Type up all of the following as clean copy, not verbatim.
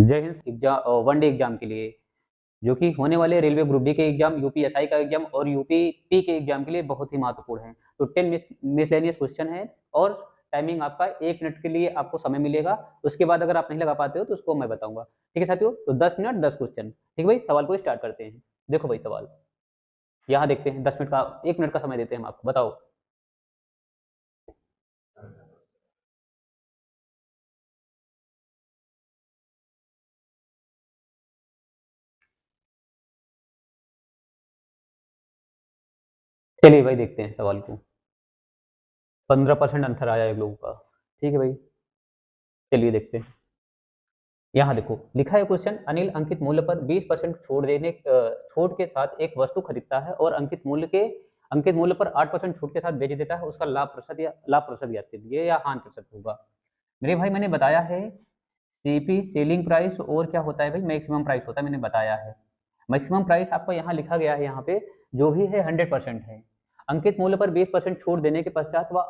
जय Hind exam, one day exam के लिए जो कि होने वाले रेलवे ग्रुप डी के एग्जाम, यूपीएसआई का एग्जाम और यूपीपी के एग्जाम के लिए बहुत ही महत्वपूर्ण है। तो 10 मिसलेनियस क्वेश्चन है और टाइमिंग आपका 1 मिनट के लिए आपको समय मिलेगा। उसके बाद अगर आप नहीं लगा पाते हो तो उसको मैं बताऊंगा। ठीक है साथियों, तो 10 मिनट 10 क्वेश्चन। ठीक है भाई, सवाल को स्टार्ट करते हैं। देखो भाई सवाल यहाँ देखते हैं। 10 मिनट का 1 मिनट का समय देते हैं हम आपको, बताओ। चलिए भाई देखते हैं सवाल को। 15% आंसर आया है लोगों का। ठीक है भाई, चलिए देखते हैं। यहाँ देखो लिखा है क्वेश्चन, अनिल अंकित मूल्य पर 20% छूट के साथ एक वस्तु खरीदता है और अंकित मूल्य पर 8% छूट के साथ बेच देता है। उसका लाभ प्रतिशत ज्ञात कीजिए या हानि प्रतिशत होगा। मेरे भाई मैंने बताया है, सीपी सेलिंग प्राइस और क्या होता है भाई, मैक्सिमम प्राइस होता है। मैंने बताया है मैक्सिमम प्राइस आपको यहाँ लिखा गया है, यहाँ पे जो भी है 100% है। अंकित मूल्य पर 20% छूट देने के पश्चात वह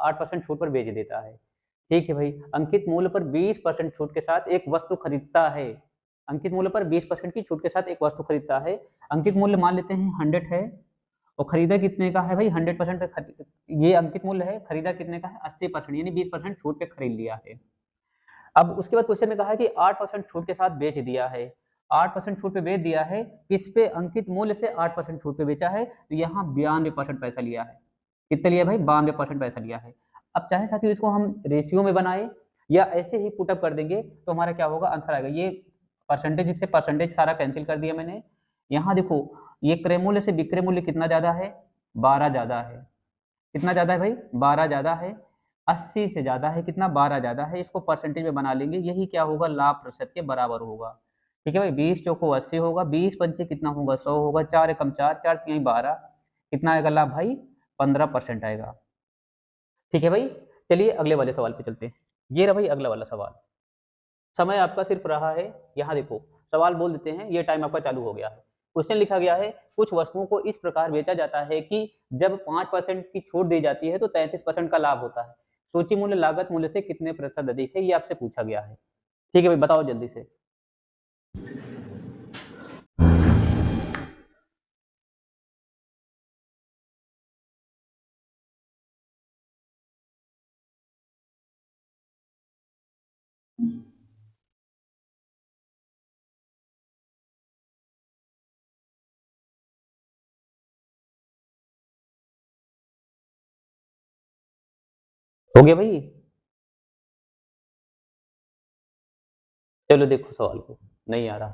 8% छूट पर बेच देता है। ठीक है भाई, अंकित मूल्य पर 20% छूट के साथ एक वस्तु खरीदता है। अंकित मूल्य पर 20% की छूट के साथ एक वस्तु खरीदता है। अंकित मूल्य मान लेते हैं 100 है और खरीदा कितने का है भाई, 100% पे ये अंकित मूल्य है। खरीदा कितने का है, 80%, यानी 20% छूट पे खरीद लिया है। अब उसके बाद क्वेश्चन में कहा है कि 8% छूट के साथ बेच दिया है। 8% छूट पे बेच दिया है, किस पे, अंकित मूल्य से 8% छूट पे बेचा है, तो यहाँ 92% पैसा लिया है। कितना लिया भाई, 92% पैसा लिया है। अब चाहे साथियों इसको हम रेशियो में बनाए या ऐसे ही पुटअप कर देंगे तो हमारा क्या होगा, आंसर आएगा। ये परसेंटेज से परसेंटेज सारा कैंसिल कर दिया मैंने। यहाँ देखो, ये क्रय मूल्य से विक्रय मूल्य कितना ज्यादा है, 12 ज्यादा है। कितना ज्यादा है भाई, 12 ज्यादा है। 80 से ज्यादा है कितना, 12 ज्यादा है। इसको परसेंटेज में बना लेंगे, यही क्या होगा, लाभ प्रतिशत के बराबर होगा। ठीक है भाई, 20 चौको 80 होगा, 20 पंचे कितना होगा, 100 होगा, 4 एकम 4, 4 तिहाई 12। कितना आएगा लाभ भाई, 15% आएगा। ठीक है भाई, चलिए अगले वाले सवाल पे चलते हैं। ये रहा भाई अगला वाला सवाल। समय आपका सिर्फ रहा है, यहाँ देखो सवाल बोल देते हैं, ये टाइम आपका चालू हो गया है। क्वेश्चन लिखा गया है, कुछ वस्तुओं को इस प्रकार बेचा जाता है कि जब 5% की छूट दी जाती है तो 33% का लाभ होता है। सूची मूल्य लागत मूल्य से कितने प्रतिशत अधिक है, ये आपसे पूछा गया है। ठीक है भाई, बताओ जल्दी से। हो गया भाई, चलो देखो सवाल को, नहीं आ रहा।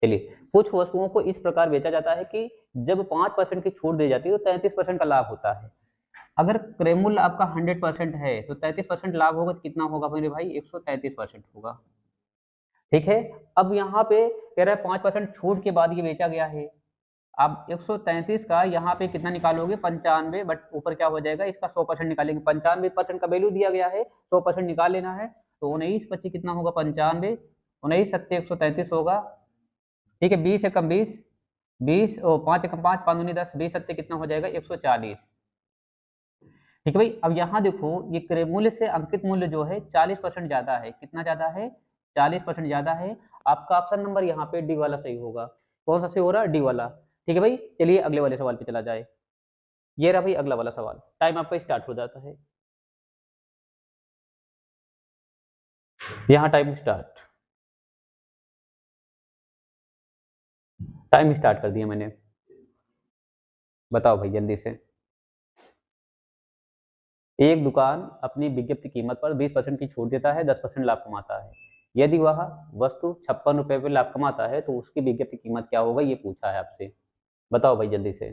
चलिए, कुछ वस्तुओं को इस प्रकार बेचा जाता है कि जब 5% की छूट दी जाती है तो 33% का लाभ होता है। अगर क्रय मूल्य आपका 100% है तो 33% लाभ होगा तो कितना होगा मेरे भाई, 133% होगा। ठीक है, अब यहाँ पे कह रहा है 5% छूट के बाद ये बेचा गया है। अब 133 का यहाँ पे कितना निकालोगे, 95, बट ऊपर क्या हो जाएगा, इसका 100% निकालेंगे। 95% का वैल्यू दिया गया है, 100% निकाल लेना है। तो 19 25 कितना होगा, 95, 19 7 133 होगा। ठीक है, 20 एकम 20, 20 और 5 एकम 5, 5 दूनी 10, 20 सत्ते कितना हो जाएगा, 140। ठीक है भाई, अब यहाँ देखो ये क्रय मूल्य से अंकित मूल्य जो है 40% ज्यादा है। कितना ज्यादा है, 40% ज्यादा है। आपका ऑप्शन नंबर यहाँ पे डी वाला सही होगा। कौन सा सही हो रहा है, डी वाला। ठीक है भाई, चलिए अगले वाले सवाल पे चला जाए। ये रहा भाई अगला वाला सवाल, टाइम आपका स्टार्ट हो जाता है। यहाँ टाइम स्टार्ट, टाइम स्टार्ट कर दिया मैंने। बताओ भाई जल्दी से। एक दुकान अपनी विज्ञप्ति कीमत पर 20% की छूट देता है, 10% लाभ कमाता है। यदि वह वस्तु 56 रुपए पे लाभ कमाता है तो उसकी विज्ञप्ति कीमत क्या होगा, ये पूछा है आपसे। बताओ भाई जल्दी से।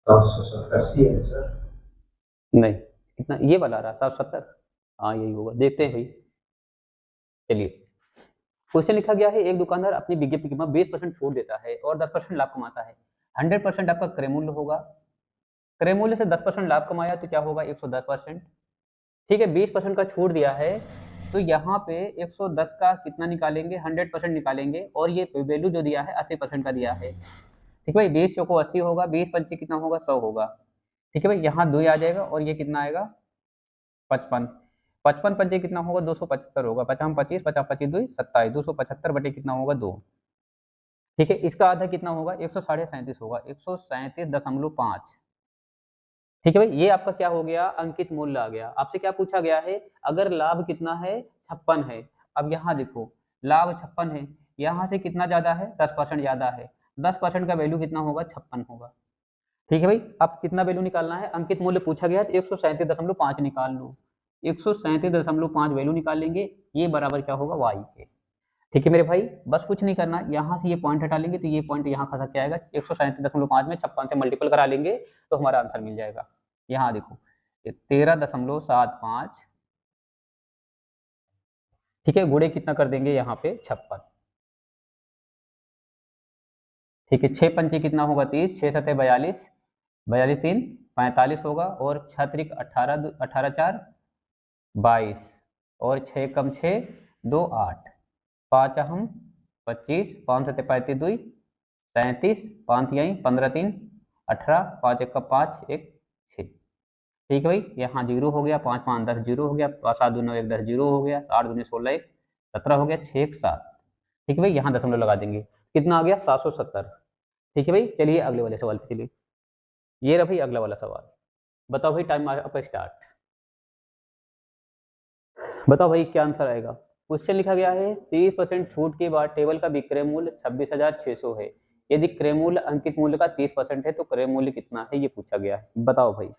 तो 770 सी है सर। नहीं, कितना ये वाला रहा, 770। हाँ यही होगा, देखते हैं भाई। चलिए, क्वेश्चन लिखा गया है, एक दुकानदार अपनी विज्ञापन कीमत 20% छूट देता है और 10% लाभ कमाता है। 100% आपका क्रय मूल्य होगा, क्रय मूल्य से 10% लाभ कमाया तो क्या होगा 110%। ठीक है, 20% का छूट दिया है तो यहाँ पे 110 का कितना निकालेंगे, 100% निकालेंगे, और ये वैल्यू जो दिया है 80% का दिया है। ठीक है भाई, 20 चौको 80 होगा, 20 पंचे कितना होगा 100 होगा। ठीक है भाई, यहाँ 2 आ जाएगा और ये कितना आएगा 55। 55 पंचे कितना होगा 275 होगा, 50 25, 50 25 2 27, 275 बटे कितना होगा 2। ठीक है, इसका आधा कितना होगा 137 होगा, 137.5। ठीक है भाई, ये आपका क्या हो गया, अंकित मूल्य आ गया। आपसे क्या पूछा गया है, अगर लाभ कितना है 56 है। अब यहाँ देखो, लाभ 56 है, यहाँ से कितना ज्यादा है 10% ज्यादा है, 10% का वैल्यू कितना होगा 56 होगा। ठीक है भाई, अब कितना वैल्यू निकालना है, अंकित मूल्य पूछा गया है तो 137.5 निकाल लो। 137.5 वैल्यू निकालेंगे, ये बराबर क्या होगा y के। ठीक है मेरे भाई, बस कुछ नहीं करना, यहाँ से ये पॉइंट हटा लेंगे तो ये पॉइंट यहाँ खसक के आएगा, 137.5 में 56 से मल्टीपल करा लेंगे तो हमारा आंसर मिल जाएगा। यहाँ देखो, 13.75। ठीक है, गुणे कितना कर देंगे यहाँ पे 56। ठीक है, 6 पंचे कितना होगा 30, 6 सतह 42, 42 3 45 होगा, और 6 त्रिक 18, 18 4 22, और 6 कम 6 2 8, 5 हम 25, 5 सतह 35 2 37, 5 यहीं 15 3 18, 5 1 का 5 1 6। ठीक है भाई, यहाँ जीरो हो गया, 5 5 10 जीरो हो गया, 7 2 9 1 10 जीरो हो गया, 8 दूनी 16 1 17 हो गया, 6 1 7। ठीक है भाई, यहाँ दशमलव लगा देंगे, कितना आ गया 770। ठीक है भाई, चलिए अगले वाले सवाल पे चलिए। ये रहा भाई अगला वाला सवाल। बताओ भाई, टाइम आपका स्टार्ट। बताओ भाई क्या आंसर आएगा। क्वेश्चन लिखा गया है, 30% छूट के बाद टेबल का विक्रय मूल्य 26,600 है। यदि क्रय मूल्य अंकित मूल्य का 30% है तो क्रय मूल्य कितना है, ये पूछा गया है। बताओ भाई।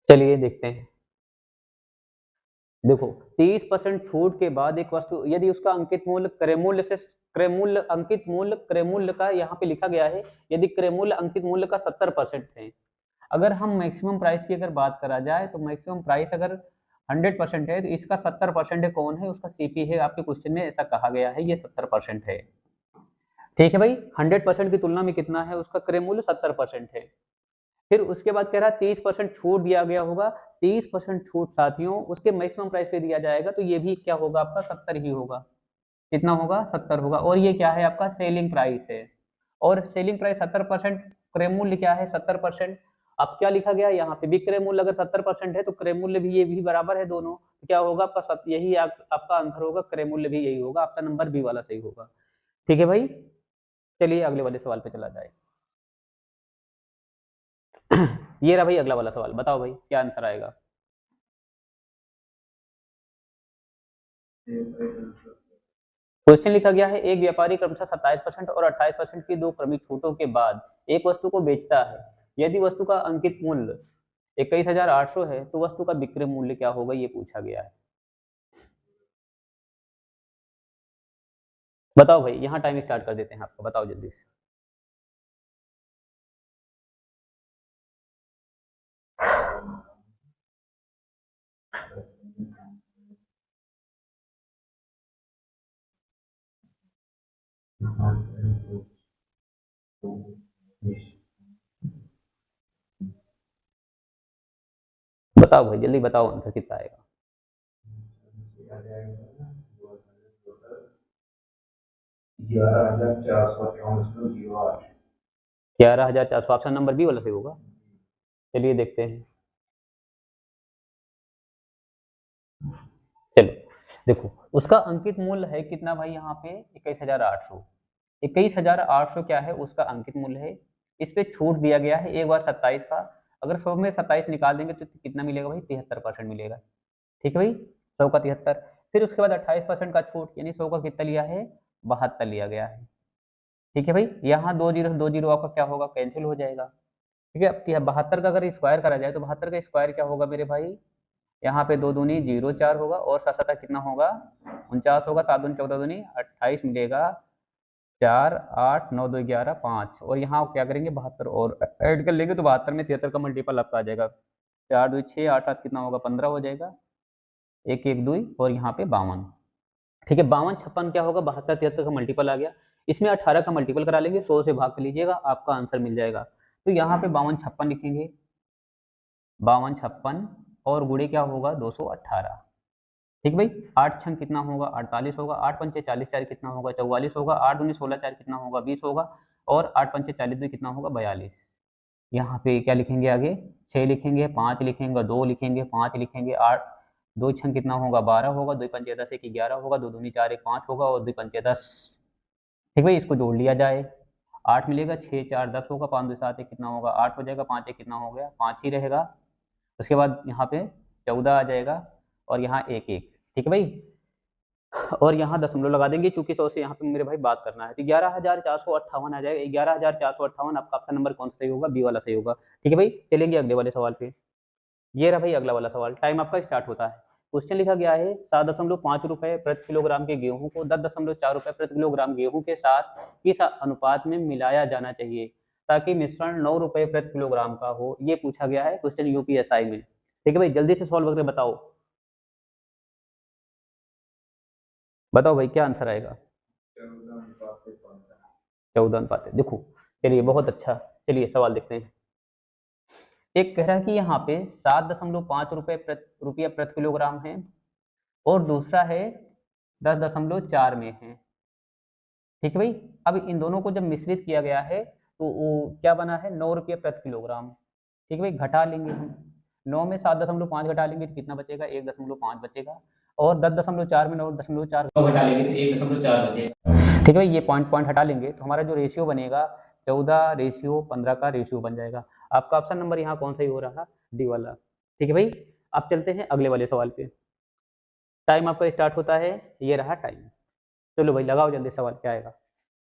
चलिए देखते हैं। देखो, 30% छूट के बाद एक वस्तु यदि उसका अंकित मूल्य क्रय मूल्य से, क्रय मूल्य अंकित मूल्य क्रय मूल्य का यहाँ पे लिखा गया है, यदि क्रय मूल्य अंकित मूल्य का 70% है। अगर हम मैक्सिमम प्राइस की अगर बात करा जाए तो मैक्सिमम प्राइस अगर 100% है तो इसका 70% है, कौन है उसका सीपी है, आपके क्वेश्चन में ऐसा कहा गया है, ये 70% है। ठीक है भाई, 100% की तुलना में कितना है उसका क्रय मूल्य 70% है। फिर उसके बाद कह रहा है 30% छूट दिया गया होगा, 30% छूट साथियों उसके मैक्सिमम प्राइस पे दिया जाएगा तो ये भी क्या होगा आपका 70 ही होगा। कितना होगा 70 होगा, और ये क्या है आपका सेलिंग प्राइस है, और सेलिंग प्राइस 70%, क्रय मूल्य क्या है 70%। अब क्या लिखा गया यहाँ पे, विक्रय मूल्य अगर 70% है तो क्रय मूल्य भी ये भी बराबर है दोनों, तो क्या होगा आपका यही आपका आंसर होगा, क्रय मूल्य भी यही होगा, आपका नंबर बी वाला सही होगा। ठीक है भाई, चलिए अगले वाले सवाल पे चला जाए। ये रहा भाई अगला वाला सवाल, बताओ भाई क्या आंसर आएगा। क्वेश्चन लिखा गया है, एक व्यापारी क्रमशः 27% और 28% की दो क्रमिक छूटों के बाद एक वस्तु को बेचता है। यदि वस्तु का अंकित मूल्य 21,800 है तो वस्तु का विक्रय मूल्य क्या होगा, ये पूछा गया है। बताओ भाई, यहाँ टाइम स्टार्ट कर देते हैं आपको, बताओ जल्दी से। बताओ भाई जल्दी बताओ, आंसर कितना आएगा। 11,400, ऑप्शन नंबर बी वाला सही होगा। चलिए देखते हैं। चलो देखो, उसका अंकित मूल्य है कितना भाई यहाँ पे 21,800। 21,800 क्या है उसका अंकित मूल्य है, इस पे छूट दिया गया है एक बार 27 का। अगर 100 में 27 निकाल देंगे तो कितना मिलेगा भाई 73% मिलेगा। ठीक है भाई, 100 का 73, फिर उसके बाद 28% का छूट, यानी 100 का कितना लिया है 72 लिया गया है। ठीक है भाई, यहाँ दो जीरो आपका क्या होगा कैंसिल हो जाएगा। ठीक है, अब 72 का अगर स्क्वायर करा जाए तो 72 का स्क्वायर क्या होगा मेरे भाई, यहाँ पे 2 दूनी 0 4 होगा, और 7 7 कितना होगा 49 होगा, 7 दूनी 14 दूनी 28 मिलेगा, 4 8 9 2 11 5 और यहाँ क्या करेंगे 72 और ऐड कर लेंगे तो 72 में 73 का मल्टीपल आपका आ जाएगा 4 2 6 8 8 कितना होगा 15 हो जाएगा 1 1 2 और यहाँ पे 52। ठीक है 52 56 क्या होगा 72 73 का मल्टीपल आ गया। इसमें 18 का मल्टीपल करा लेंगे 100 से भाग कर लीजिएगा आपका आंसर मिल जाएगा। तो यहाँ पे 52 56 लिखेंगे 52 56 और गुणे क्या होगा 218। ठीक भाई 8 छंग कितना होगा 48 होगा 8 पंचे 40 4 कितना होगा 44 होगा 8 दूनी 16 4 कितना होगा 20 होगा और 8 पंचे 40 2 कितना होगा 42। यहाँ पे क्या लिखेंगे आगे 6 लिखेंगे 5 लिखेंगे 2 लिखेंगे 5 लिखेंगे 8 2 छंग कितना होगा 12 होगा 2 पंचे 10 1 11 होगा 2 दूनी 4 1 5 होगा और 2 पंचे 10। ठीक भाई इसको जोड़ लिया जाए 8 मिलेगा 6 4 10 होगा 5 2 7 1 कितना होगा 8 हो जाएगा 5 1 कितना हो गया 5 ही रहेगा। उसके बाद यहाँ पे 14 आ जाएगा और यहाँ 1 1। ठीक है भाई और यहाँ दशमलव लगा देंगे क्योंकि 100 से यहाँ पे मेरे भाई बात करना है तो 11,458 आ जाएगा 11,458 आपका ऑप्शन नंबर कौन सा सही होगा बी वाला सही होगा। ठीक है भाई चलेंगे अगले वाले सवाल पे। ये रहा भाई अगला वाला सवाल टाइम आपका स्टार्ट होता है। क्वेश्चन लिखा गया है 7.5 रुपए प्रति किलोग्राम के गेहूं को 10.4 रुपए प्रति किलोग्राम गेहूं के साथ किस अनुपात में मिलाया जाना चाहिए ताकि मिश्रण 9 रुपए प्रति किलोग्राम का हो ये पूछा गया है क्वेश्चन यूपीएसआई में। ठीक है भाई जल्दी से सॉल्व करके बताओ बताओ भाई क्या आंसर आएगा 14 अनुपात देखो चलिए बहुत अच्छा। चलिए सवाल देखते हैं। एक कह रहा है कि यहाँ पे 7.5 रुपया प्रति किलोग्राम है और दूसरा है 10.4 में है। ठीक है भाई अब इन दोनों को जब मिश्रित किया गया है तो वो क्या बना है 9 रुपये प्रति किलोग्राम। ठीक है भाई घटा लेंगे हम 9 में 7.5 घटा लेंगे तो कितना बचेगा 1.5 बचेगा और 10.4 में 9.4 घटा लेंगे तो 1.4 बचेगा। ठीक है भाई ये पॉइंट पॉइंट हटा लेंगे तो हमारा जो रेशियो बनेगा 14:15 का रेशियो बन जाएगा। आपका ऑप्शन नंबर यहाँ कौन सा ही हो रहा डी वाला। ठीक है भाई अब चलते हैं अगले वाले सवाल पे। टाइम आपका स्टार्ट होता है ये रहा टाइम। चलो भाई लगाओ जल्दी सवाल क्या आएगा।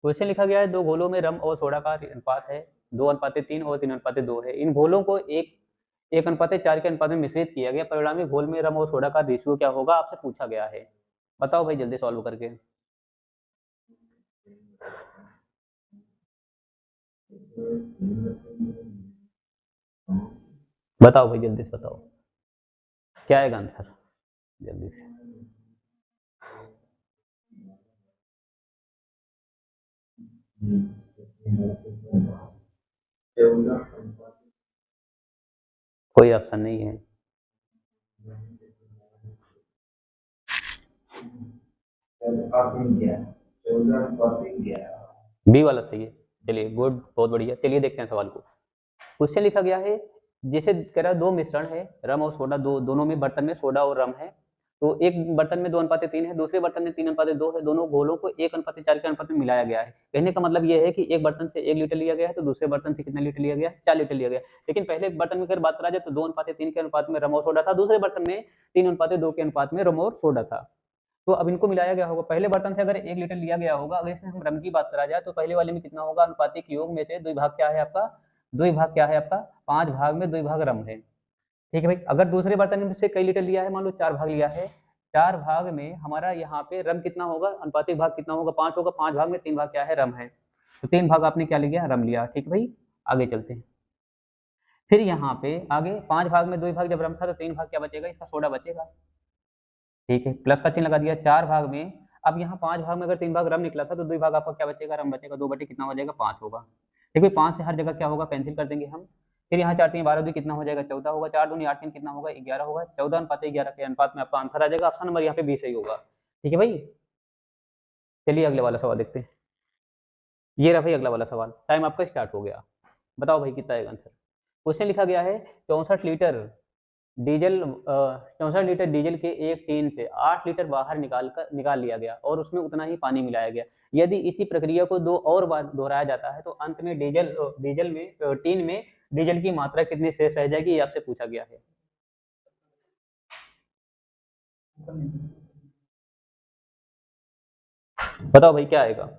क्वेश्चन लिखा गया है दो घोलों में रम और सोडा का अनुपात है 2:3 और 3:2 है। इन घोलों को 1:4 के अनुपात में मिश्रित किया गया परिणामी घोल में रम और सोडा का रेशियो क्या होगा आपसे पूछा गया है। बताओ भाई जल्दी सॉल्व करके बताओ भाई जल्दी से बताओ क्या आएगा आंसर जल्दी से। कोई ऑप्शन नहीं है। बी वाला सही है। चलिए गुड बहुत बढ़िया। चलिए देखते हैं सवाल को। क्वेश्चन लिखा गया है जैसे कह रहा है दो मिश्रण है रम और सोडा दोनों में बर्तन में सोडा और रम है तो एक बर्तन में 2:3 है दूसरे बर्तन में 3:2 है दोनों घोलों को 1:4 के अनुपात में मिलाया गया है। कहने का मतलब ये है कि एक बर्तन से 1 लीटर लिया गया है तो दूसरे बर्तन से कितना लीटर लिया गया 4 लीटर लिया गया। लेकिन पहले बर्तन में अगर बात करा जाए तो 2:3 के अनुपात में रम और सोडा था दूसरे बर्तन में 3:2 के अनुपात में रम और सोडा था। तो अब इनको मिलाया गया होगा पहले बर्तन से अगर 1 लीटर लिया गया होगा अगर इसमें हम रम की बात करा जाए तो पहले वाले में कितना होगा अनुपातिक योग में से 2 भाग क्या है आपका 2 भाग क्या है आपका 5 भाग में 2 भाग रम है। ठीक है भाई अगर दूसरे बर्तन में से कई लीटर लिया है मान लो 4 भाग लिया है 4 भाग में हमारा यहाँ पे रम कितना होगा अनुपातिक भाग कितना होगा 5 होगा 5 भाग में 3 भाग क्या है रम है तो 3 भाग आपने क्या लिया रम लिया। ठीक है भाई आगे चलते हैं। फिर यहाँ पे आगे 5 भाग में 2 भाग जब रम था तो 3 भाग क्या बचेगा इसका सोडा बचेगा। ठीक है प्लस का चिन्ह लगा दिया 4 भाग में अब यहाँ 5 भाग में अगर 3 भाग रम निकला था तो 2 भाग आपका क्या बचेगा रम बचेगा 2 बटे कितना हो जाएगा 5 होगा। ठीक है 5 से हर जगह क्या होगा कैंसिल कर देंगे हम। फिर यहाँ 4 3 12 2 कितना हो जाएगा 14 होगा 4 दूनी 8 3 कितना होगा 11 होगा 14:11 के अनुपात में आपका आंसर आ जाएगा ऑप्शन नंबर यहाँ पे 20 सही होगा। ठीक है भाई चलिए अगले वाला सवाल देखते हैं। ये रहा भाई अगला वाला सवाल टाइम आपका स्टार्ट हो गया। बताओ भाई कितना आएगा आंसर। क्वेश्चन लिखा गया है 64 लीटर डीजल 64 लीटर डीजल के एक टीन से 8 लीटर बाहर निकाल लिया गया और उसमें उतना ही पानी मिलाया गया। यदि इसी प्रक्रिया को 2 और बार दोहराया जाता है तो अंत में डीजल में टीन में डीजल की मात्रा कितनी शेष रह जाएगी ये आपसे पूछा गया है। बताओ भाई क्या आएगा।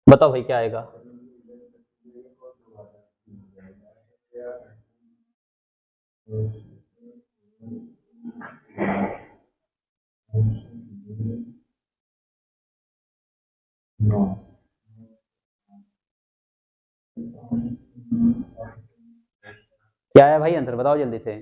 बताओ भाई क्या आएगा। क्या है भाई आंसर, बताओ जल्दी से।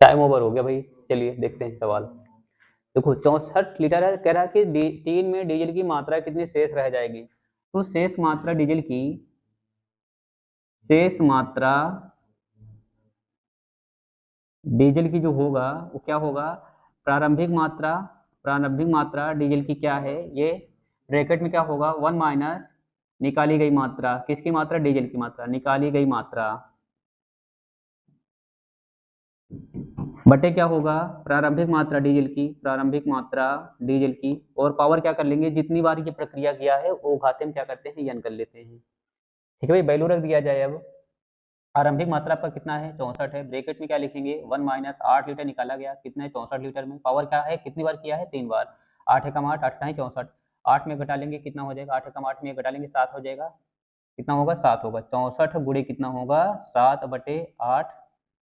टाइम ओवर हो गया भाई। चलिए देखते हैं सवाल। देखो 64 लीटर है, कह रहा है कि टीन में डीजल की मात्रा कितनी शेष रह जाएगी। तो शेष मात्रा डीजल की जो होगा वो क्या होगा, प्रारंभिक मात्रा डीजल की क्या है ये, ब्रैकेट में क्या होगा, 1 माइनस निकाली गई मात्रा, किसकी मात्रा, डीजल की मात्रा, निकाली गई मात्रा बटे क्या होगा, प्रारंभिक मात्रा डीजल की, और पावर क्या कर लेंगे, जितनी बार ये प्रक्रिया किया है वो घाते में क्या करते हैं, यन कर लेते हैं। ठीक है भाई, वैल्यू रख दिया जाए। अब आरंभिक मात्रा आपका कितना है, 64 है, ब्रैकेट में क्या लिखेंगे, 1 माइनस 8 लीटर निकाला गया, कितना है 64 लीटर में, पावर क्या है, कितनी बार किया है, 3 बार, 8 एकम 8, 8 है 64, 8 में घटा लेंगे कितना हो जाएगा, 8 एकम 8 में घटा लेंगे 7 हो जाएगा, कितना होगा 7 होगा, 64 गुड़े कितना होगा 7/8,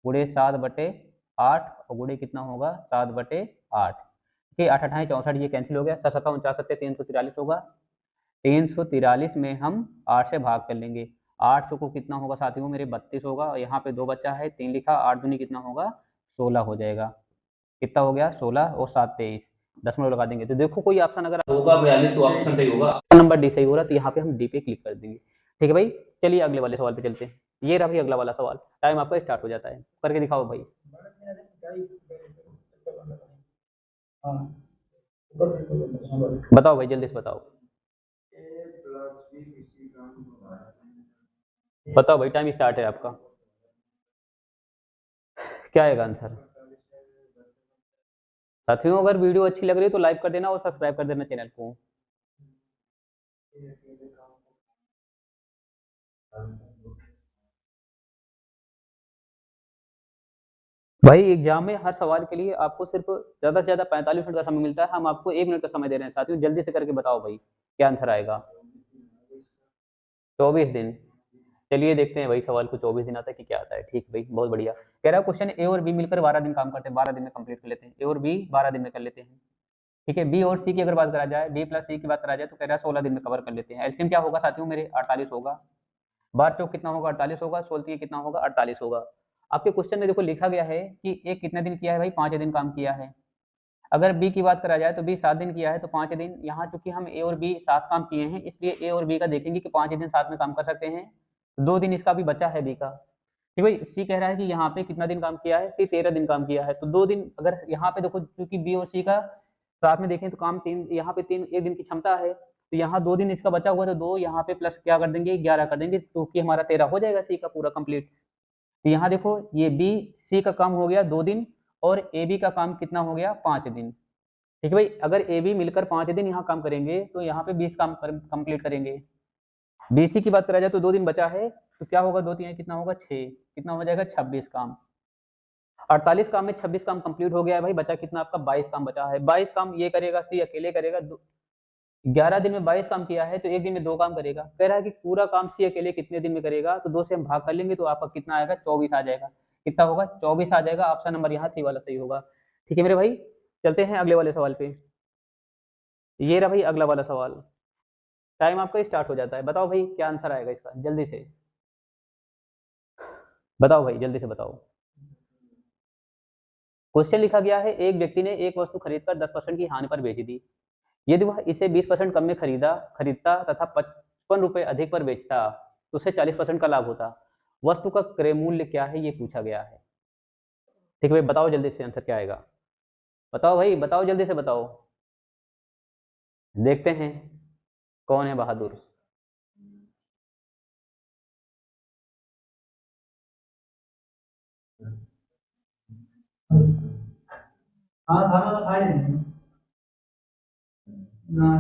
गुड़े 7/8 और गुड़े कितना होगा 7/8। ठीक है, 8 8 64, ये कैंसिल हो गया, 7 7 49 7 343 होगा, 343 में हम 8 से भाग कर लेंगे, 8 को कितना होगा साथियों मेरे 32 होगा, और यहाँ पे 2 बच्चा है 3 लिखा, 8 दूनी कितना होगा 16 हो जाएगा, कितना हो गया 16 और 7 23, दशमलव लगा देंगे। तो देखो कोई ऑप्शन अगर होगा 42 तो ऑप्शन सही होगा, नंबर डी सही हो रहा, तो यहाँ पे हम डी पे क्लिक कर देंगे। ठीक है भाई, चलिए अगले वाले सवाल पे चलते हैं। ये रहा भाई अगला वाला सवाल, टाइम आपका स्टार्ट हो जाता है, करके दिखाओ भाई। बताओ भाई जल्दी से बताओ, बताओ भाई, टाइम स्टार्ट है आपका, क्या आएगा आंसर। साथियों अगर वीडियो अच्छी लग रही है तो लाइक कर देना और सब्सक्राइब कर देना चैनल को। भाई एग्जाम में हर सवाल के लिए आपको सिर्फ ज्यादा से ज्यादा 45 मिनट का समय मिलता है, हम आपको 1 मिनट का समय दे रहे हैं साथियों, जल्दी से करके बताओ भाई क्या आंसर आएगा। 24 दिन। चलिए देखते हैं भाई सवाल को 24 दिन आता है कि क्या आता है। ठीक भाई, बहुत बढ़िया। कह रहा है क्वेश्चन, ए और बी मिलकर 12 दिन काम करते हैं, 12 दिन में कंप्लीट कर लेते हैं, ए और बी 12 दिन में कर लेते हैं। ठीक है, बी और सी की अगर बात करा जाए, बी प्लस सी की बात करा जाए तो कह रहा है 16 दिन में कवर कर लेते हैं। एलसीएम क्या होगा साथियों मेरे, 48 होगा, बार चौक कितना होगा 48 होगा, 16 कितना होगा 48 होगा। आपके क्वेश्चन में देखो लिखा गया है कि एक कितने दिन किया है भाई, 5 दिन काम किया है। अगर बी की बात करा जाए तो बी 7 दिन किया है, तो 5 दिन, यहाँ चूंकि हम ए और बी साथ काम किए हैं इसलिए ए और बी का देखेंगे कि 5 दिन साथ में काम कर सकते हैं, 2 दिन इसका भी बचा है बी का। ठीक भाई, सी कह रहा है कि यहाँ पे कितना दिन काम किया है, सी 13 दिन काम किया है, तो 2 दिन, अगर यहाँ पे देखो क्योंकि बी और सी का साथ में देखें तो काम 3, यहाँ पे 1 दिन की क्षमता है, तो यहाँ 2 दिन इसका बचा हुआ, तो 2 यहाँ पे प्लस क्या कर देंगे 11 कर देंगे, क्योंकि हमारा 13 हो जाएगा सी का पूरा कंप्लीट। तो यहाँ देखो ये बी सी का काम हो गया 2 दिन, और ए बी का काम कितना हो गया 5 दिन। ठीक है भाई, अगर ए बी मिलकर 5 दिन यहाँ काम करेंगे तो यहाँ पे 20 काम कंप्लीट करेंगे। बीसी की बात करा जाए तो 2 दिन बचा है, तो क्या होगा 2 3 कितना होगा 6, कितना हो जाएगा 26 काम, 48 काम में 26 काम कंप्लीट हो गया है भाई, बचा कितना आपका 22 काम बचा है, 22 काम ये करेगा, सी अकेले करेगा, 11 दिन में 22 काम किया है तो एक दिन में 2 काम करेगा, कह रहा है कि पूरा काम सी अकेले कितने दिन में करेगा, तो 2 से हम भाग कर लेंगे तो आपका कितना आएगा 24 आ जाएगा, कितना होगा 24 आ जाएगा, ऑप्शन नंबर यहाँ सी वाला सही होगा। ठीक है मेरे भाई, चलते हैं अगले वाले सवाल पे। ये रहा भाई अगला वाला सवाल, टाइम आपका स्टार्ट हो जाता है, बताओ भाई क्या आंसर आएगा इसका, जल्दी से बताओ भाई, जल्दी से बताओ। क्वेश्चन लिखा गया है, एक व्यक्ति ने एक वस्तु खरीदकर 10% की हानि पर बेच दी, यदि वह इसे 20% कम में खरीदता तथा 55 रुपए अधिक पर बेचता तो उसे 40% का लाभ होता, वस्तु का क्रय मूल्य क्या है ये पूछा गया है। ठीक है भाई, बताओ जल्दी से आंसर क्या आएगा, बताओ भाई बताओ जल्दी से बताओ, देखते हैं कौन है बहादुर। हाँ खाना तो खाए नहीं ना।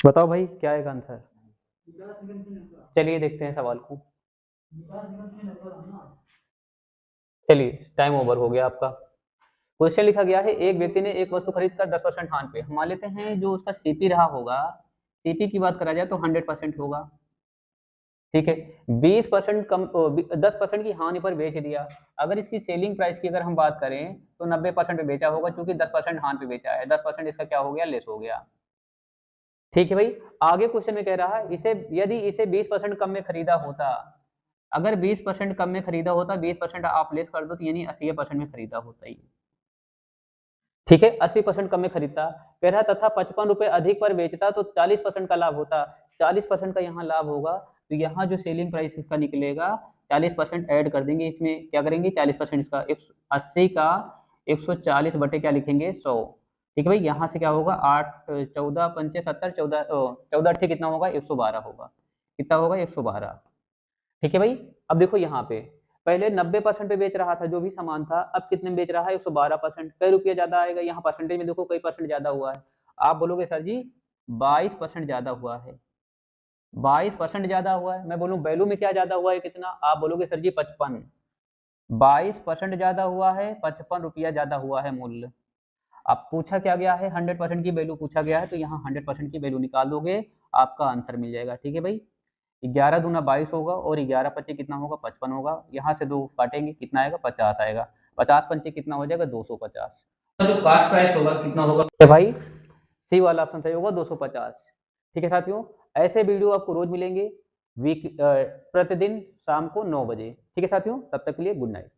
बताओ भाई क्या आएगा आंसर, चलिए देखते हैं सवाल को। चलिए टाइम ओवर हो गया आपका। क्वेश्चन लिखा गया है, एक व्यक्ति ने एक वस्तु खरीद कर 10% हानि पे, हम मान लेते हैं जो उसका सीपी रहा होगा, सीपी की बात करा जाए तो 100% होगा, ठीक है, 20% कम 10% की हानि पर बेच दिया। अगर इसकी सेलिंग प्राइस की अगर हम बात करें तो 90% पे बेचा होगा, क्योंकि 10% हानि पे बेचा है, 10% इसका क्या हो गया, लेस हो गया। ठीक है भाई, आगे क्वेश्चन में कह रहा है इसे यदि इसे 20% कम में खरीदा होता, अगर 20% कम में खरीदा होता, 20% आप लेस कर दो तो यानी 80% में खरीदा होता ही। ठीक है, 80% कम में खरीदता, कह रहा तथा 55 रुपए अधिक पर बेचता तो 40% का लाभ होता। 40% का यहाँ लाभ होगा, तो यहाँ जो सेलिंग प्राइस इसका निकलेगा 40% ऐड कर देंगे, इसमें क्या करेंगे 40% इसका 80 का 140 बटे क्या लिखेंगे 100। ठीक है भाई, यहाँ से क्या होगा 8 14 पंचे 70 14 14 अट्ठे कितना होगा 112 होगा, कितना होगा 112। ठीक है भाई, अब देखो यहाँ पे पहले 90% पे बेच रहा था जो भी सामान था, अब कितने में बेच रहा है 112%, कई रुपया ज्यादा आएगा, यहाँ परसेंटेज में देखो कई परसेंट ज्यादा हुआ है। आप बोलोगे सर जी 22% ज्यादा हुआ है, 22% ज्यादा हुआ है, मैं बोलूँ वैल्यू में क्या ज्यादा हुआ है कितना, आप बोलोगे सर जी 55। 22% ज्यादा हुआ है, 55 रुपया ज्यादा हुआ है मूल्य। अब पूछा क्या गया है 100% की वैल्यू पूछा गया है, तो यहाँ 100% की वैल्यू निकाल दोगे, आपका आंसर मिल जाएगा। ठीक है भाई, 11 दूना 22 होगा और 11 पच्चे कितना होगा 55 होगा, यहाँ से 2 काटेंगे कितना आएगा 50 आएगा, 50 पंचे कितना हो जाएगा 250। जो कास्ट प्राइस होगा कितना होगा भाई, सी वाला ऑप्शन सही होगा 250। ठीक है साथियों, ऐसे वीडियो आपको रोज मिलेंगे, वीक प्रतिदिन शाम को 9 बजे। ठीक है साथियों, तब तक के लिए गुड नाइट।